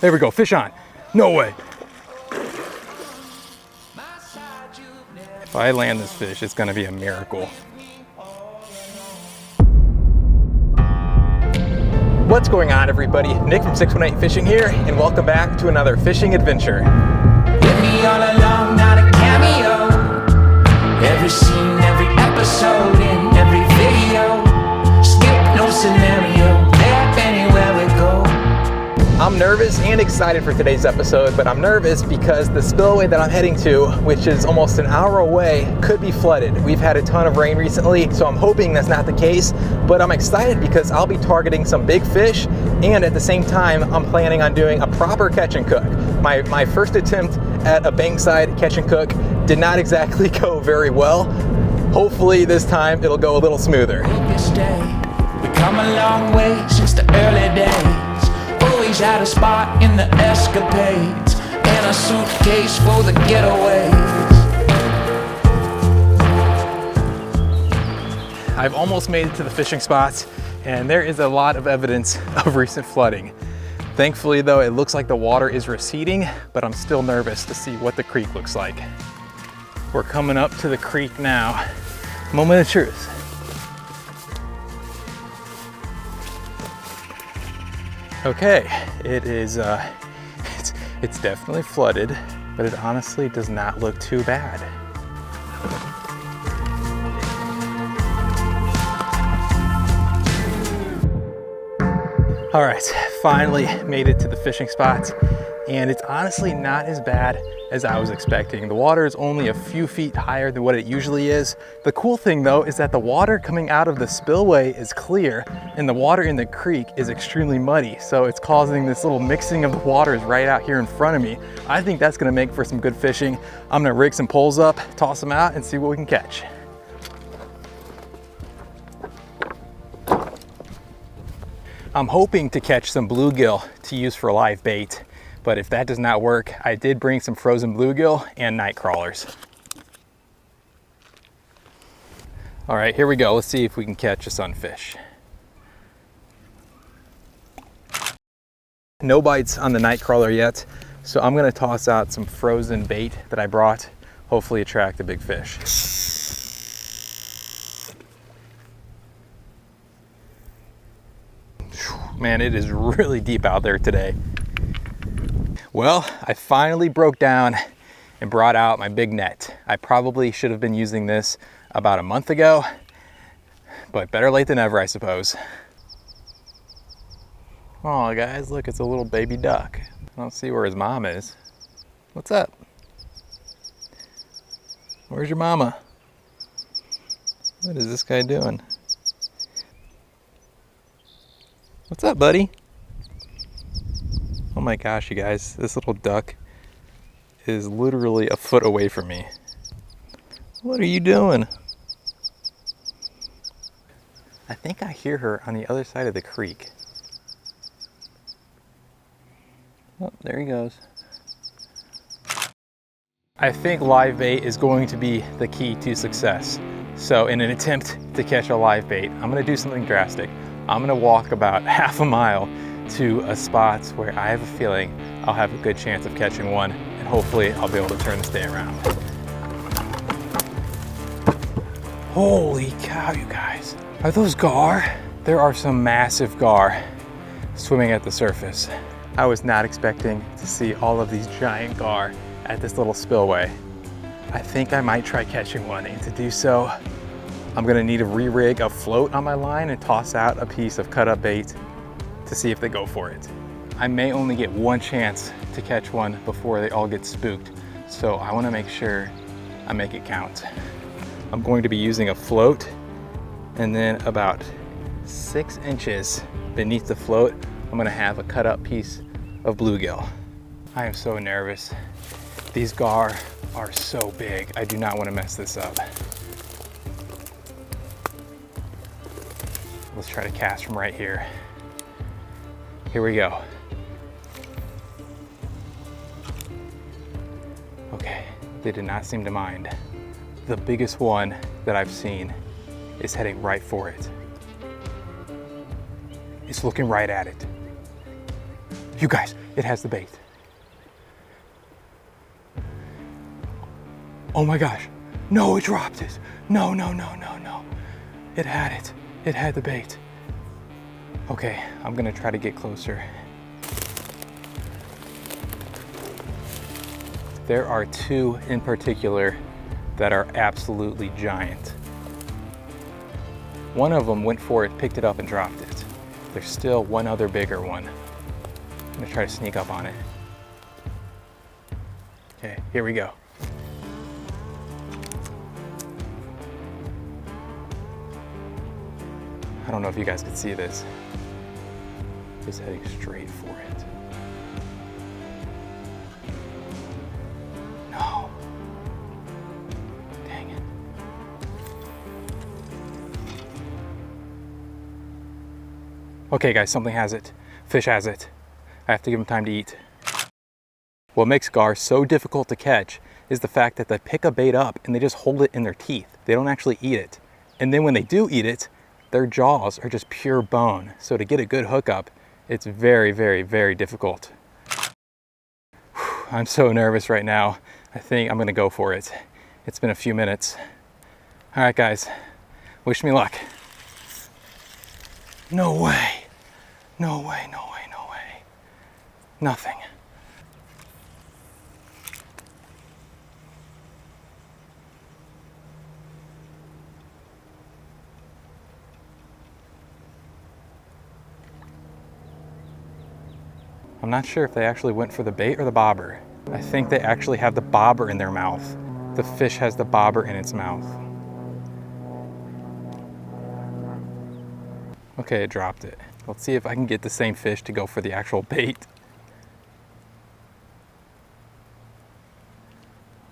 There we go, fish on. No way. If I land this fish, it's gonna be a miracle. What's going on, everybody? Nick from 618 Fishing here, and welcome back to another fishing adventure. With me all along, not a cameo. Every scene, every episode, in every video. Skip no scenario, there anywhere we go. I'm nervous and excited for today's episode, but I'm nervous because the spillway that I'm heading to, which is almost an hour away, could be flooded. We've had a ton of rain recently, so I'm hoping that's not the case, but I'm excited because I'll be targeting some big fish, and at the same time, I'm planning on doing a proper catch and cook. My first attempt at a bankside catch and cook did not exactly go very well. Hopefully this time it'll go a little smoother. This day, we come a long way since the early days. Always had a spot in the escapades, and a suitcase for the getaways. I've almost made it to the fishing spots, and there is a lot of evidence of recent flooding. Thankfully though, it looks like the water is receding, but I'm still nervous to see what the creek looks like. We're coming up to the creek now. Moment of truth. Okay, it is, it's definitely flooded, but it honestly does not look too bad. All right, finally made it to the fishing spots, and it's honestly not as bad as I was expecting. The water is only a few feet higher than what it usually is. The cool thing though is that the water coming out of the spillway is clear, and the water in the creek is extremely muddy, so it's causing this little mixing of the waters right out here in front of me. I think that's gonna make for some good fishing. I'm gonna rig some poles up, toss them out, and see what we can catch. I'm hoping to catch some bluegill to use for live bait, but if that does not work, I did bring some frozen bluegill and night crawlers. All right, here we go. Let's see if we can catch a sunfish. No bites on the night crawler yet, so I'm gonna toss out some frozen bait that I brought, hopefully attract a big fish. Man, it is really deep out there today. Well, I finally broke down and brought out my big net. I probably should have been using this about a month ago, but better late than ever, I suppose. Oh, guys, look, it's a little baby duck. I don't see where his mom is. What's up? Where's your mama? What is this guy doing? What's up, buddy? Oh my gosh, you guys, this little duck is literally a foot away from me. What are you doing? I think I hear her on the other side of the creek. Oh, there he goes. I think live bait is going to be the key to success. So in an attempt to catch a live bait, I'm gonna do something drastic. I'm gonna walk about half a mile to a spot where I have a feeling I'll have a good chance of catching one, and hopefully I'll be able to turn this day around. Holy cow, you guys. Are those gar? There are some massive gar swimming at the surface. I was not expecting to see all of these giant gar at this little spillway. I think I might try catching one, and to do so, I'm gonna need to re-rig a float on my line and toss out a piece of cut up bait to see if they go for it. I may only get one chance to catch one before they all get spooked, so I wanna make sure I make it count. I'm going to be using a float, and then about 6 inches beneath the float, I'm gonna have a cut up piece of bluegill. I am so nervous. These gar are so big. I do not wanna mess this up. Let's try to cast from right here. Here we go. Okay, they did not seem to mind. The biggest one that I've seen is heading right for it. It's looking right at it. You guys, it has the bait. Oh my gosh. No, it dropped it. No, no, no, no, no. It had it. It had the bait. Okay, I'm gonna try to get closer. There are two in particular that are absolutely giant. One of them went for it, picked it up and dropped it. There's still one other bigger one. I'm gonna try to sneak up on it. Okay, here we go. I don't know if you guys can see this. It's heading straight for it. No. Dang it. Okay guys, something has it. Fish has it. I have to give him time to eat. What makes gar so difficult to catch is the fact that they pick a bait up and they just hold it in their teeth. They don't actually eat it. And then when they do eat it, their jaws are just pure bone. So to get a good hookup, it's very, very, very difficult. Whew, I'm so nervous right now. I think I'm gonna go for it. It's been a few minutes. All right, guys, wish me luck. No way, no way, no way, no way. Nothing. I'm not sure if they actually went for the bait or the bobber. I think they actually have the bobber in their mouth. The fish has the bobber in its mouth. Okay, it dropped it. Let's see if I can get the same fish to go for the actual bait.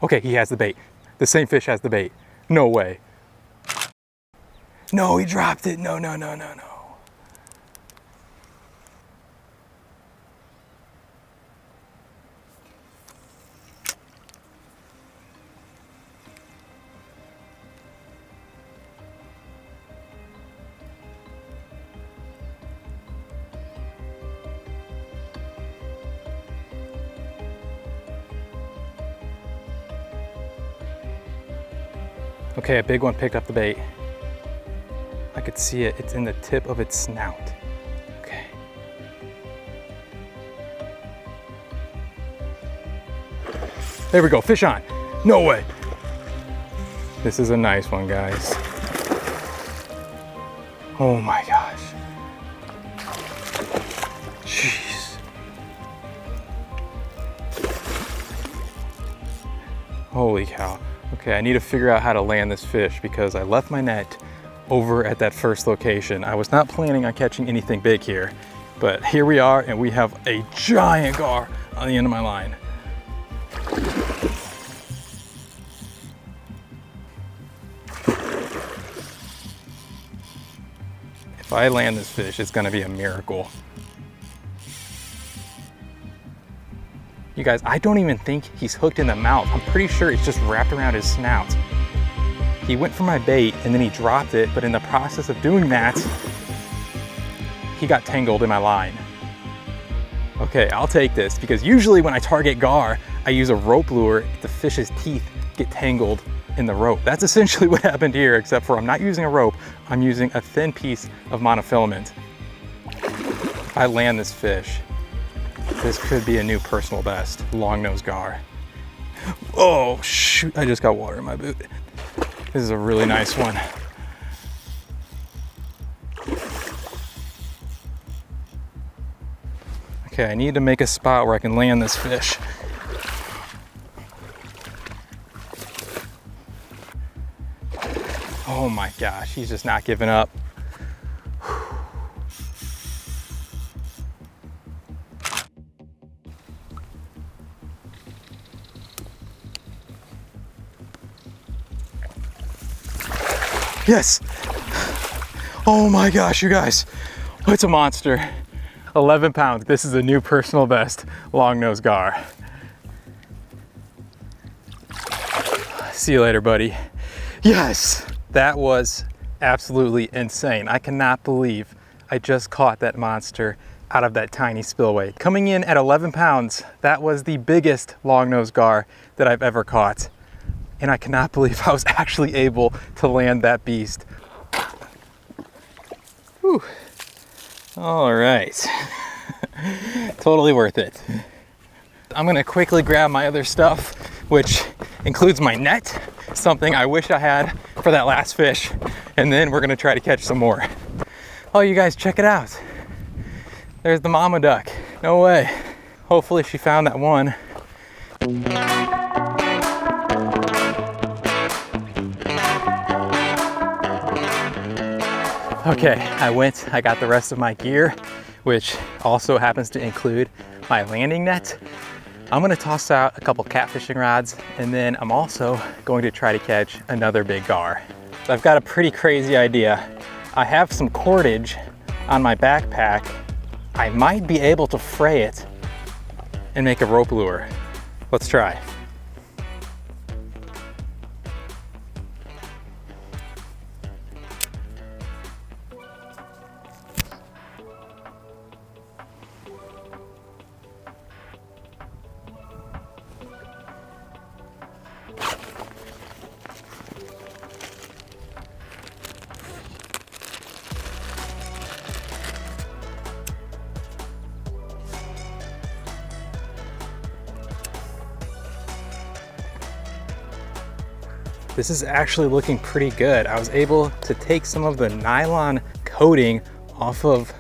Okay, he has the bait. The same fish has the bait. No way. No, he dropped it. No, no, no, no, no. Okay, a big one picked up the bait. I could see it. It's in the tip of its snout. Okay. There we go, fish on. No way. This is a nice one, guys. Oh my gosh. Jeez. Holy cow. Okay, I need to figure out how to land this fish because I left my net over at that first location. I was not planning on catching anything big here, but here we are and we have a giant gar on the end of my line. If I land this fish, it's gonna be a miracle. You guys, I don't even think he's hooked in the mouth. I'm pretty sure it's just wrapped around his snout. He went for my bait and then he dropped it, but in the process of doing that, he got tangled in my line. Okay, I'll take this because usually when I target gar, I use a rope lure. The fish's teeth get tangled in the rope. That's essentially what happened here, except for I'm not using a rope, I'm using a thin piece of monofilament. If I land this fish, this could be a new personal best, long-nosed gar. Oh shoot, I just got water in my boot. This is a really nice one. Okay, I need to make a spot where I can land this fish. Oh my gosh, he's just not giving up. Yes. Oh my gosh, you guys. It's a monster. 11 pounds. This is a new personal best, long-nosed gar. See you later, buddy. Yes, that was absolutely insane. I cannot believe I just caught that monster out of that tiny spillway. Coming in at 11 pounds, that was the biggest long-nosed gar that I've ever caught. And I cannot believe I was actually able to land that beast. Whew. All right, totally worth it. I'm gonna quickly grab my other stuff, which includes my net, something I wish I had for that last fish, and then we're gonna try to catch some more. Oh, you guys, check it out. There's the mama duck. No way. Hopefully she found that one. Okay, I got the rest of my gear, which also happens to include my landing net. I'm gonna toss out a couple catfishing rods, and then I'm also going to try to catch another big gar. So I've got a pretty crazy idea. I have some cordage on my backpack. I might be able to fray it and make a rope lure. Let's try. This is actually looking pretty good. I was able to take some of the nylon coating off of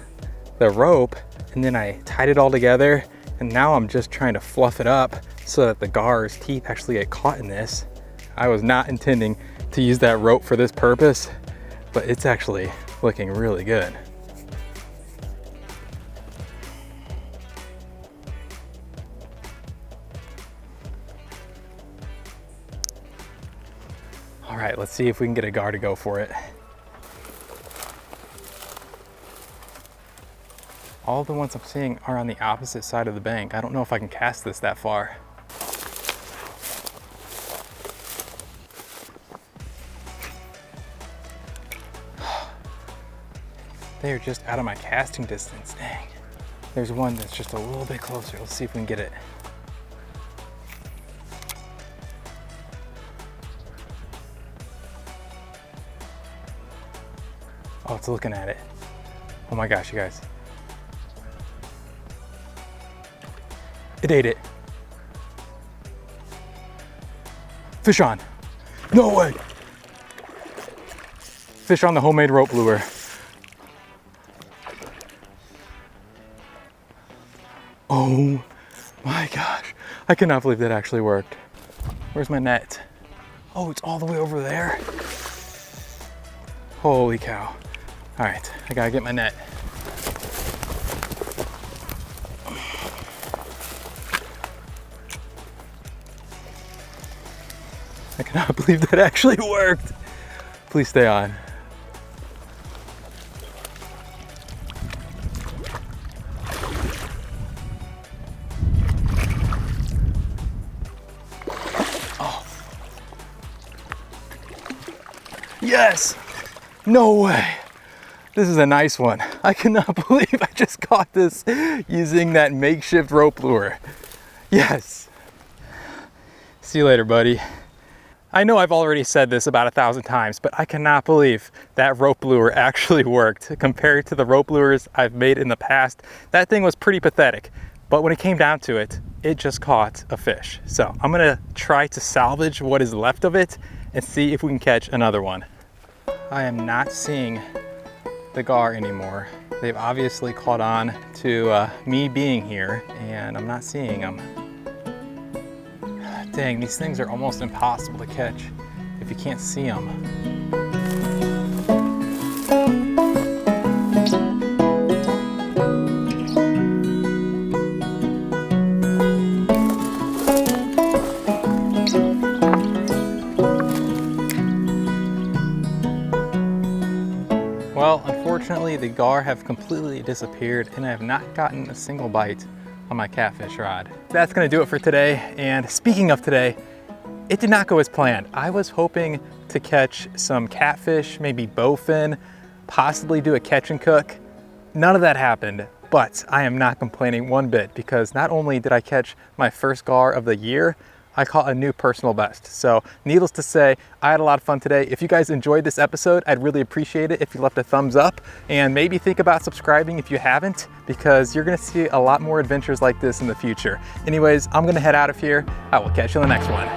the rope, and then I tied it all together, and now I'm just trying to fluff it up so that the gar's teeth actually get caught in this. I was not intending to use that rope for this purpose, but it's actually looking really good. All right, let's see if we can get a gar to go for it. All the ones I'm seeing are on the opposite side of the bank. I don't know if I can cast this that far. They are just out of my casting distance, dang. There's one that's just a little bit closer. Let's see if we can get it. Oh, it's looking at it. Oh my gosh, you guys. It ate it. Fish on. No way. Fish on the homemade rope lure. Oh my gosh. I cannot believe that actually worked. Where's my net? Oh, it's all the way over there. Holy cow. All right, I gotta get my net. I cannot believe that actually worked. Please stay on. Oh. Yes! No way! This is a nice one. I cannot believe I just caught this using that makeshift rope lure. Yes. See you later, buddy. I know I've already said this about 1,000 times, but I cannot believe that rope lure actually worked. Compared to the rope lures I've made in the past, that thing was pretty pathetic. But when it came down to it, it just caught a fish. So I'm gonna try to salvage what is left of it and see if we can catch another one. I am not seeing the gar anymore. They've obviously caught on to me being here, and I'm not seeing them. Dang, these things are almost impossible to catch if you can't see them. Well, unfortunately, the gar have completely disappeared, and I have not gotten a single bite on my catfish rod. That's gonna do it for today. And speaking of today, it did not go as planned. I was hoping to catch some catfish, maybe bowfin, possibly do a catch and cook. None of that happened. But I am not complaining one bit, because not only did I catch my first gar of the year, I caught a new personal best. So needless to say, I had a lot of fun today. If you guys enjoyed this episode, I'd really appreciate it if you left a thumbs up, and maybe think about subscribing if you haven't, because you're gonna see a lot more adventures like this in the future. Anyways, I'm gonna head out of here. I will catch you in the next one.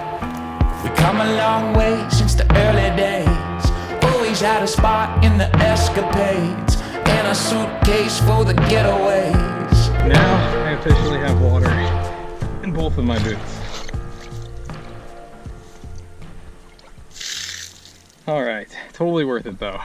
We come a long way since the early days. Always had a spot in the escapades, and a suitcase for the getaways. Now I officially have water in both of my boots. All right, totally worth it though.